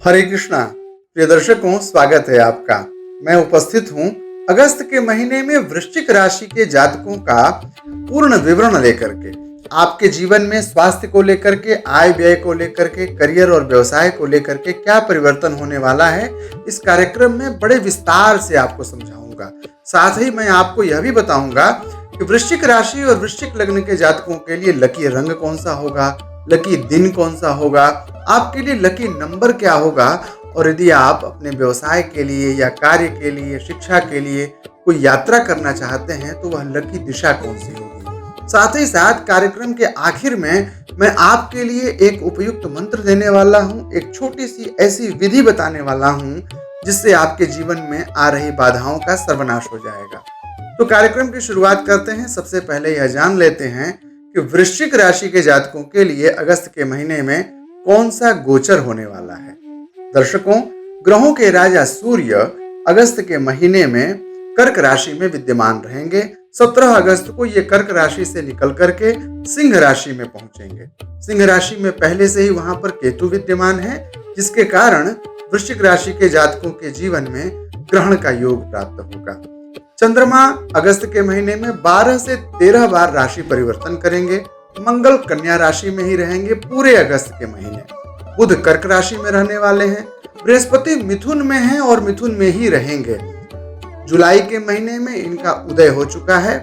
हरे कृष्णा। प्रिय दर्शकों, स्वागत है आपका। मैं उपस्थित हूँ अगस्त के महीने में वृश्चिक राशि के जातकों का पूर्ण विवरण लेकर के। आपके जीवन में स्वास्थ्य को लेकर के, आय व्यय को लेकर के, करियर और व्यवसाय को लेकर के क्या परिवर्तन होने वाला है, इस कार्यक्रम में बड़े विस्तार से आपको समझाऊंगा। साथ ही मैं आपको यह भी बताऊंगा कि वृश्चिक राशि और वृश्चिक लग्न के जातकों के लिए लकी रंग कौन सा होगा, लकी दिन कौन सा होगा, आपके लिए लकी नंबर क्या होगा, और यदि आप अपने व्यवसाय के लिए या कार्य के लिए, शिक्षा के लिए कोई यात्रा करना चाहते हैं तो वह लकी दिशा कौन सी होगी। साथ ही साथ कार्यक्रम के आखिर में मैं आपके लिए एक उपयुक्त मंत्र देने वाला हूं, एक छोटी सी ऐसी विधि बताने वाला हूं जिससे आपके जीवन में आ रही बाधाओं का सर्वनाश हो जाएगा। तो कार्यक्रम की शुरुआत करते हैं। सबसे पहले यह जान लेते हैं कि वृश्चिक राशि के जातकों के लिए अगस्त के महीने में कौन सा गोचर होने वाला है। दर्शकों, ग्रहों के राजा सूर्य अगस्त के महीने में कर्क राशि में विद्यमान रहेंगे। 17 अगस्त को ये कर्क राशि से निकल करके सिंह राशि में पहुंचेंगे। सिंह राशि में पहले से ही वहां पर केतु विद्यमान है, जिसके कारण वृश्चिक राशि के जातकों के जीवन में ग्रहण का योग प्राप्त होगा। चंद्रमा अगस्त के महीने में 12 से 13 बार राशि परिवर्तन करेंगे। मंगल कन्या राशि में ही रहेंगे पूरे अगस्त के महीने। बुध कर्क राशि में रहने वाले हैं। बृहस्पति मिथुन में हैं और मिथुन में ही रहेंगे। जुलाई के महीने में इनका उदय हो चुका है।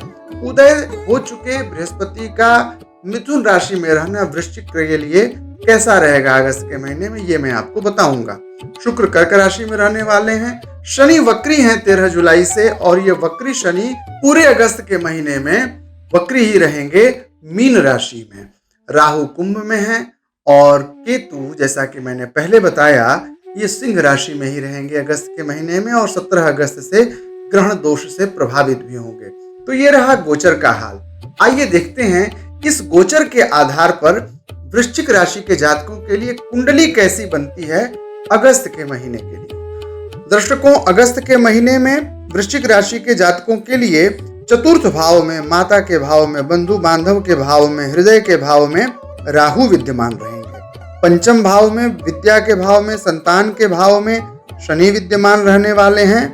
उदय हो चुके बृहस्पति का मिथुन राशि में रहना वृश्चिक के लिए कैसा रहेगा अगस्त के महीने में, ये मैं आपको बताऊंगा। शुक्र कर्क राशि में रहने वाले हैं। शनि वक्री हैं 13 जुलाई से, और ये वक्री शनि पूरे अगस्त के महीने में वक्री ही रहेंगे मीन राशि में। राहु कुंभ में है और केतु, जैसा कि मैंने पहले बताया, ये सिंह राशि में ही रहेंगे अगस्त के महीने में और 17 अगस्त से ग्रहण दोष से प्रभावित भी होंगे। तो ये रहा गोचर का हाल। आइए देखते हैं इस गोचर के आधार पर वृश्चिक राशि के जातकों के लिए कुंडली कैसी बनती है अगस्त के महीने के लिए। दर्शकों, अगस्त के महीने में वृश्चिक राशि के जातकों के लिए चतुर्थ भाव में, माता के भाव में, बंधु बांधव के भाव में, हृदय के भाव में राहु विद्यमान रहेंगे। पंचम भाव में, विद्या के भाव में, संतान के भाव में शनि विद्यमान रहने वाले हैं।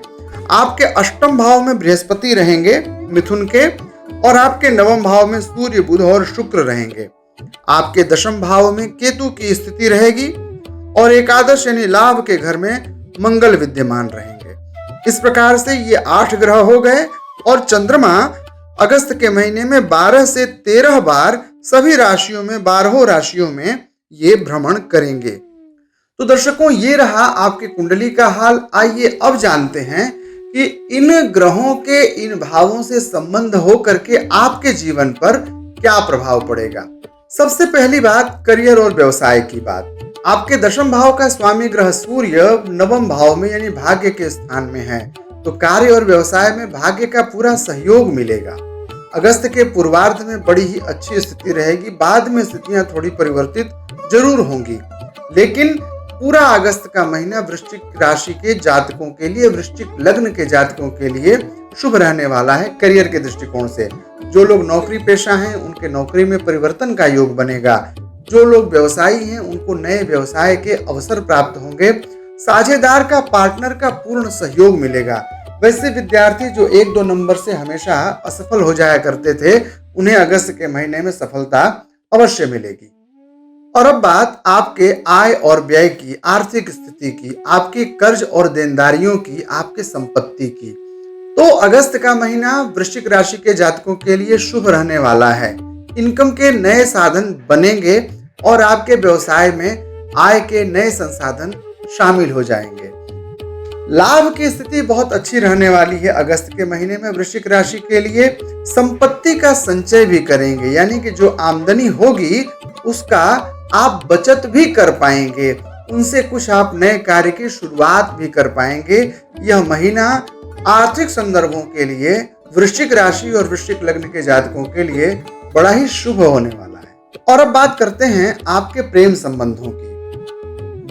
आपके अष्टम भाव में बृहस्पति रहेंगे मिथुन के, और आपके नवम भाव में सूर्य, बुध और शुक्र रहेंगे। आपके दशम भाव में केतु की स्थिति रहेगी और एकादश यानी लाभ के घर में मंगल विद्यमान रहेंगे। इस प्रकार से ये 8 ग्रह हो गए और चंद्रमा अगस्त के महीने में 12 से 13 बार सभी राशियों में, 12 राशियों में ये भ्रमण करेंगे। तो दर्शकों, ये रहा आपके कुंडली का हाल। आइए अब जानते हैं कि इन ग्रहों के इन भावों से संबंध हो करके आपके जीवन पर क्या प्रभाव पड़ेगा। सबसे पहली बात करियर और व्यवसाय की बात। आपके दशम भाव का स्वामी ग्रह सूर्य नवम भाव में यानी भाग्य के स्थान में है, तो कार्य और व्यवसाय में भाग्य का पूरा सहयोग मिलेगा। अगस्त के पूर्वार्ध में बड़ी ही अच्छी स्थिति रहेगी। बाद में स्थितियां थोड़ी परिवर्तित जरूर होंगी, लेकिन पूरा अगस्त का महीना वृश्चिक राशि के जातकों के लिए, वृश्चिक लग्न के जातकों के लिए शुभ रहने वाला है। करियर के दृष्टिकोण से जो लोग नौकरी पेशा हैं उनके नौकरी में परिवर्तन का योग बनेगा। जो लोग व्यवसायी हैं उनको नए व्यवसाय के अवसर प्राप्त होंगे। साझेदार का, पार्टनर का पूर्ण सहयोग मिलेगा। वैसे विद्यार्थी जो 1-2 नंबर से हमेशा असफल हो जाया करते थे, उन्हें अगस्त के महीने में सफलता अवश्य मिलेगी। और अब बात आपके आय और व्यय की, आर्थिक स्थिति की, आपके कर्ज और देनदारियों की, आपके संपत्ति की। तो अगस्त का महीना वृश्चिक राशि के जातकों के लिए शुभ रहने वाला है। इनकम के नए साधन बनेंगे और आपके व्यवसाय में आय के नए संसाधन शामिल हो जाएंगे। लाभ की स्थिति बहुत अच्छी रहने वाली है अगस्त के महीने में वृश्चिक राशि के लिए। संपत्ति का संचय भी करेंगे, यानी कि जो आमदनी होगी उसका आप बचत भी कर पाएंगे, उनसे कुछ आप नए कार्य की शुरुआत भी कर पाएंगे। यह महीना आर्थिक संदर्भों के लिए वृश्चिक राशि और वृश्चिक लग्न के जातकों के लिए बड़ा ही शुभ होने वाला है। और अब बात करते हैं आपके प्रेम संबंधों की।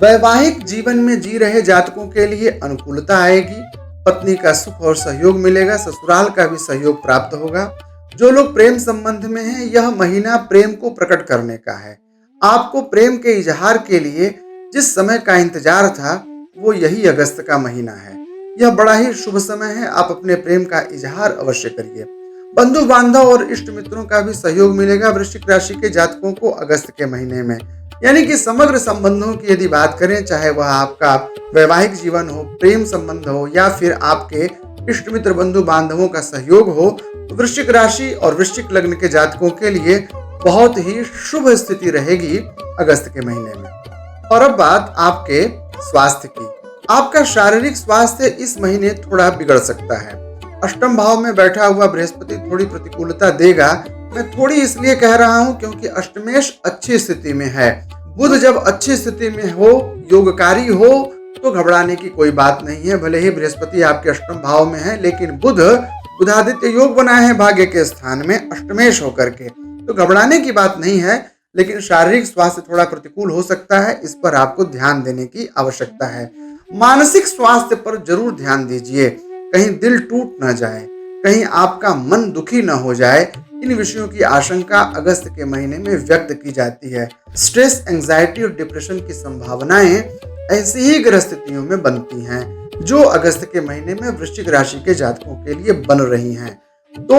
वैवाहिक जीवन में जी रहे जातकों के लिए अनुकूलता आएगी। पत्नी का सुख और सहयोग मिलेगा, ससुराल का भी सहयोग प्राप्त होगा। जो लोग प्रेम संबंध में हैं, यह महीना प्रेम को प्रकट करने का है। आपको प्रेम के इजहार के लिए जिस समय का इंतजार था वो यही अगस्त का महीना है। यह बड़ा ही शुभ समय है। आप अपने प्रेम का इजहार अवश्य करिए। बंधु बांधव और इष्ट मित्रों का भी सहयोग मिलेगा वृश्चिक राशि के जातकों को अगस्त के महीने में। यानी कि समग्र संबंधों की यदि बात करें, चाहे वह आपका वैवाहिक जीवन हो, प्रेम संबंध हो या फिर आपके इष्ट मित्र बंधु बांधवों का सहयोग हो, तो वृश्चिक राशि और वृश्चिक लग्न के जातकों के लिए बहुत ही शुभ स्थिति रहेगी अगस्त के महीने में। और अब बात आपके स्वास्थ्य की। आपका शारीरिक स्वास्थ्य इस महीने थोड़ा बिगड़ सकता है। अष्टम भाव में बैठा हुआ बृहस्पति थोड़ी प्रतिकूलता देगा। मैं थोड़ी इसलिए कह रहा हूं क्योंकि अष्टमेश अच्छी स्थिति में है। बुध जब अच्छी स्थिति में हो, योगकारी हो, तो घबराने की कोई बात नहीं है। भले ही बृहस्पति आपके अष्टम भाव में है, लेकिन बुधादित्य योग बनाए हैं भाग्य के स्थान में अष्टमेश होकर के, तो घबराने की बात नहीं है। लेकिन शारीरिक स्वास्थ्य थोड़ा प्रतिकूल हो सकता है, इस पर आपको ध्यान देने की आवश्यकता है। मानसिक स्वास्थ्य पर जरूर ध्यान दीजिए। कहीं दिल टूट न जाए, कहीं आपका मन दुखी न हो जाए, इन विषयों की आशंका अगस्त के महीने में व्यक्त की जाती है। स्ट्रेस, एंजाइटी और डिप्रेशन की संभावनाएं ऐसी ही ग्रस्थितियों में बनती हैं जो अगस्त के महीने में वृश्चिक राशि के जातकों के लिए बन रही हैं। तो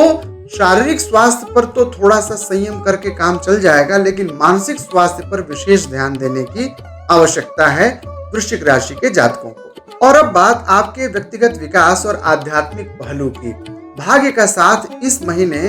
शारीरिक स्वास्थ्य पर तो थोड़ा सा संयम करके काम चल जाएगा, लेकिन मानसिक स्वास्थ्य पर विशेष ध्यान देने की आवश्यकता है वृश्चिक राशि के जातकों को। और अब बात आपके व्यक्तिगत विकास और आध्यात्मिक पहलू की। भाग्य का साथ इस महीने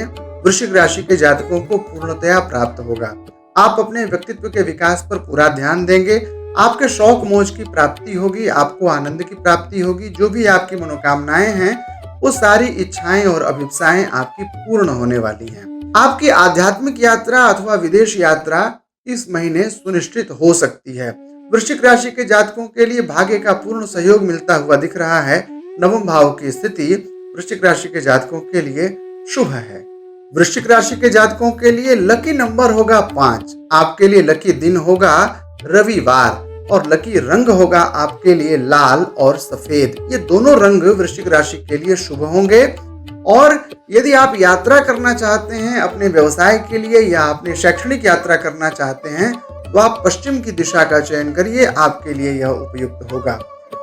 वृश्चिक राशि के जातकों को पूर्णतया प्राप्त होगा। आप अपने व्यक्तित्व के विकास पर पूरा ध्यान देंगे। आपके शौक मौज की प्राप्ति होगी, आपको आनंद की प्राप्ति होगी। जो भी आपकी मनोकामनाएं हैं, वो सारी इच्छाएं और अभिप्साएं आपकी पूर्ण होने वाली हैं। आपकी आध्यात्मिक यात्रा अथवा विदेश यात्रा इस महीने सुनिश्चित हो सकती है। वृश्चिक राशि के जातकों के लिए भाग्य का पूर्ण सहयोग मिलता हुआ दिख रहा है। नवम भाव की स्थिति वृश्चिक राशि के जातकों के लिए शुभ है। वृश्चिक राशि के जातकों के लिए लकी नंबर होगा 5। आपके लिए लकी दिन होगा रविवार और लकी रंग होगा आपके लिए लाल और सफेद। ये दोनों रंग वृश्चिक राशि के लिए शुभ होंगे। और यदि आप यात्रा करना चाहते हैं अपने व्यवसाय के लिए या अपने शैक्षणिक यात्रा करना चाहते हैं, तो आप पश्चिम की दिशा का चयन करिए, आपके लिए यह उपयुक्त होगा।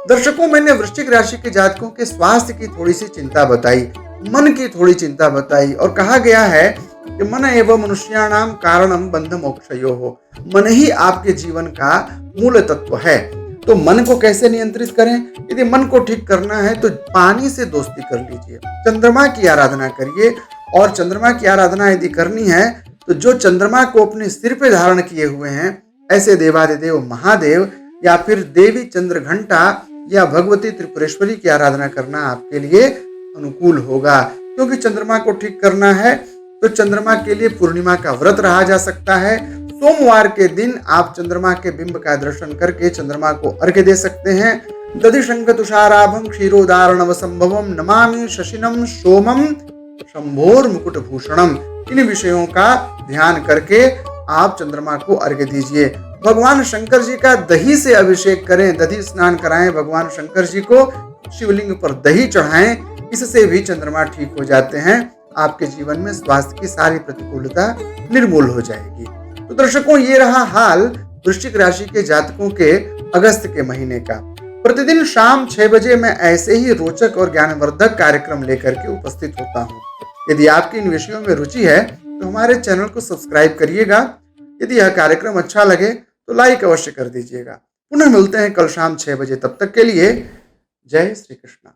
दर्शकों, मैंने वृश्चिक राशि के जातकों के स्वास्थ्य की थोड़ी सी चिंता बताई, मन की थोड़ी चिंता बताई, और कहा गया है कि मन एवं मनुष्याणाम कारणम बंध मोक्षयोः। मन ही आपके जीवन का मूल तत्व है। तो मन को कैसे नियंत्रित करें? यदि मन को ठीक करना है तो पानी से दोस्ती कर लीजिए, चंद्रमा की आराधना करिए। और चंद्रमा की आराधना यदि करनी है तो जो चंद्रमा को अपने सिर पे धारण किए हुए हैं, ऐसे देवादिदेव महादेव या फिर देवी चंद्रघंटा या भगवती त्रिपुरेश्वरी की आराधना करना आपके लिए अनुकूल होगा। क्योंकि चंद्रमा को ठीक करना है तो चंद्रमा के लिए पूर्णिमा का व्रत रहा जा सकता है। सोमवार के दिन आप चंद्रमा के बिंब का दर्शन करके चंद्रमा को अर्घ्य दे सकते हैं। दधि शंख तुषाराभम क्षीरोदारणव संभवम नमामि शशिनम सोमम शंभोर मुकुट भूषणम। इन विषयों का ध्यान करके आप चंद्रमा को अर्घ्य दीजिए। भगवान शंकर जी का दही से अभिषेक करें, दधी स्नान कराएं भगवान शंकर जी को, शिवलिंग पर दही चढ़ाएं, इससे भी चंद्रमा ठीक हो जाते हैं। आपके जीवन में स्वास्थ्य की सारी प्रतिकूलता निर्मूल हो जाएगी। तो दर्शकों, ये रहा हाल वृश्चिक राशि के जातकों के अगस्त के महीने का। प्रतिदिन शाम 6 बजे मैं ऐसे ही रोचक और ज्ञानवर्धक कार्यक्रम लेकर के उपस्थित होता हूँ। यदि आपकी इन विषयों में रुचि है तो हमारे चैनल को सब्सक्राइब करिएगा। यदि यह कार्यक्रम अच्छा लगे तो लाइक अवश्य कर दीजिएगा। पुनः मिलते हैं कल शाम 6 बजे। तब तक के लिए जय श्री कृष्ण।